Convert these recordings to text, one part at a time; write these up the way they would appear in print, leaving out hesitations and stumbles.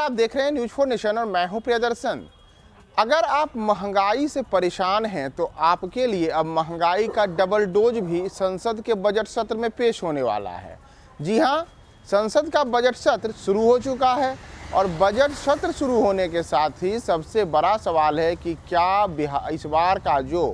आप देख रहे हैं न्यूज़ फॉर नेशन और मैं हूं प्रियदर्शन। अगर आप महंगाई से परेशान हैं तो आपके लिए अब महंगाई का डबल डोज भी संसद के बजट सत्र में पेश होने वाला है। जी हां, संसद का बजट सत्र शुरू हो चुका है और बजट सत्र शुरू होने के साथ ही सबसे बड़ा सवाल है कि क्या इस बार का जो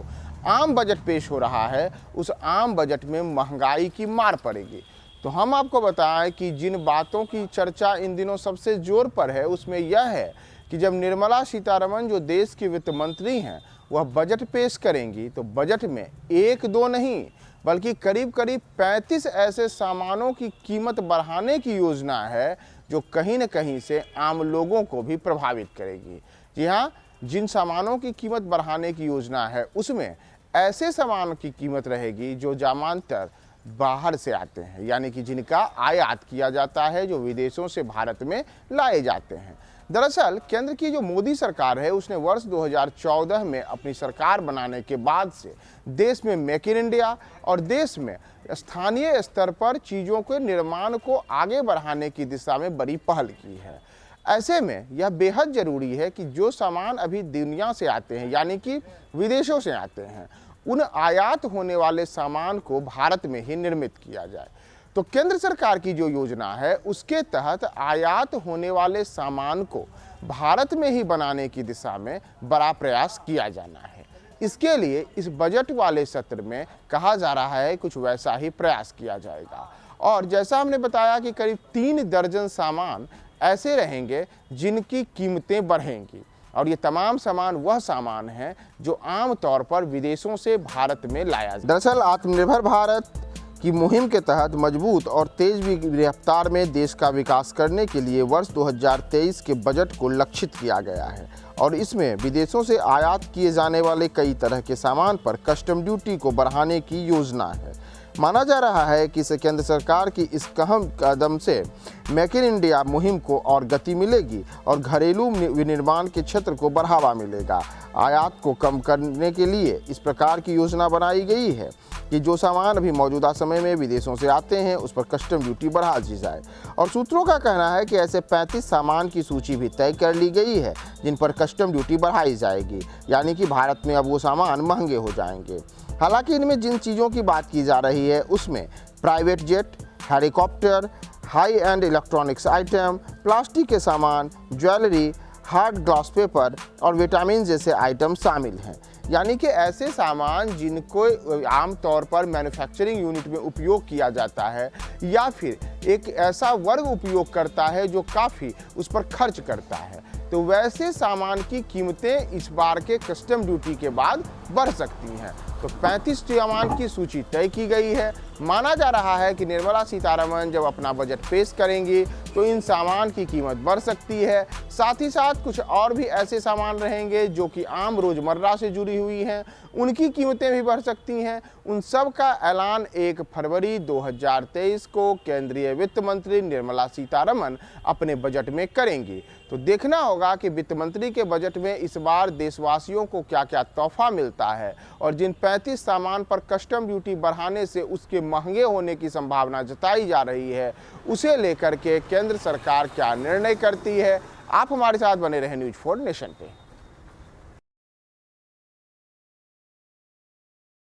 आम बजट पेश हो रहा है उस आम बजट में महंगाई की मार पड़ेगी। तो हम आपको बताएं कि जिन बातों की चर्चा इन दिनों सबसे जोर पर है उसमें यह है कि जब निर्मला सीतारमण जो देश की वित्त मंत्री हैं वह बजट पेश करेंगी तो बजट में एक दो नहीं बल्कि करीब करीब 35 ऐसे सामानों की कीमत बढ़ाने की योजना है जो कहीं न कहीं से आम लोगों को भी प्रभावित करेगी। जी हाँ, जिन सामानों की कीमत बढ़ाने की योजना है उसमें ऐसे सामानों की कीमत रहेगी जो जमानतर बाहर से आते हैं, यानी कि जिनका आयात किया जाता है, जो विदेशों से भारत में लाए जाते हैं। दरअसल केंद्र की जो मोदी सरकार है उसने वर्ष 2014 में अपनी सरकार बनाने के बाद से देश में मेक इन इंडिया और देश में स्थानीय स्तर पर चीज़ों के निर्माण को आगे बढ़ाने की दिशा में बड़ी पहल की है। ऐसे में यह बेहद ज़रूरी है कि जो सामान अभी दुनिया से आते हैं, यानी कि विदेशों से आते हैं, उन आयात होने वाले सामान को भारत में ही निर्मित किया जाए। तो केंद्र सरकार की जो योजना है उसके तहत आयात होने वाले सामान को भारत में ही बनाने की दिशा में बड़ा प्रयास किया जाना है। इसके लिए इस बजट वाले सत्र में कहा जा रहा है कुछ वैसा ही प्रयास किया जाएगा। और जैसा हमने बताया कि करीब 3 दर्जन सामान ऐसे रहेंगे जिनकी कीमतें बढ़ेंगी और ये तमाम सामान वह सामान है जो आम तौर पर विदेशों से भारत में लाया जाए। दरअसल आत्मनिर्भर भारत की मुहिम के तहत मजबूत और तेज रफ्तार में देश का विकास करने के लिए वर्ष 2023 के बजट को लक्षित किया गया है और इसमें विदेशों से आयात किए जाने वाले कई तरह के सामान पर कस्टम ड्यूटी को बढ़ाने की योजना है। माना जा रहा है कि इससे केंद्र सरकार की इस अहम कदम से मेक इन इंडिया मुहिम को और गति मिलेगी और घरेलू विनिर्माण के क्षेत्र को बढ़ावा मिलेगा। आयात को कम करने के लिए इस प्रकार की योजना बनाई गई है कि जो सामान अभी मौजूदा समय में विदेशों से आते हैं उस पर कस्टम ड्यूटी बढ़ा दी जाए। और सूत्रों का कहना है कि ऐसे 35 सामान की सूची भी तय कर ली गई है जिन पर कस्टम ड्यूटी बढ़ाई जाएगी, यानी कि भारत में अब वो सामान महंगे हो जाएंगे। हालांकि इनमें जिन चीज़ों की बात की जा रही है उसमें private jet, helicopter, high and electronics item, plastic के सामान, ज्वेलरी, हार्ड ग्लास पेपर और विटामिन जैसे आइटम शामिल हैं। यानी कि ऐसे सामान जिनको आम तौर पर मैन्युफैक्चरिंग यूनिट में उपयोग किया जाता है या फिर एक ऐसा वर्ग उपयोग करता है जो काफ़ी उस पर खर्च करता है, तो वैसे सामान की कीमतें इस बार के कस्टम ड्यूटी के बाद बढ़ सकती हैं। तो 35 सामान की सूची तय की गई है। माना जा रहा है कि निर्मला सीतारमण जब अपना बजट पेश करेंगी तो इन सामान की कीमत बढ़ सकती है। साथ ही साथ कुछ और भी ऐसे सामान रहेंगे जो कि आम रोजमर्रा से जुड़ी हुई हैं, उनकी कीमतें भी बढ़ सकती हैं। उन सब का ऐलान 1 फरवरी 2023 को केंद्रीय वित्त मंत्री निर्मला सीतारमण अपने बजट में करेंगी। तो देखना होगा कि वित्त मंत्री के बजट में इस बार देशवासियों को क्या क्या तोहफा मिलता है और जिन 35 सामान पर कस्टम ड्यूटी बढ़ाने से उसके महंगे होने की संभावना जताई जा रही है उसे लेकर के केंद्र सरकार क्या निर्णय करती है। आप हमारे साथ बने रहें न्यूज़ फॉर नेशन पे।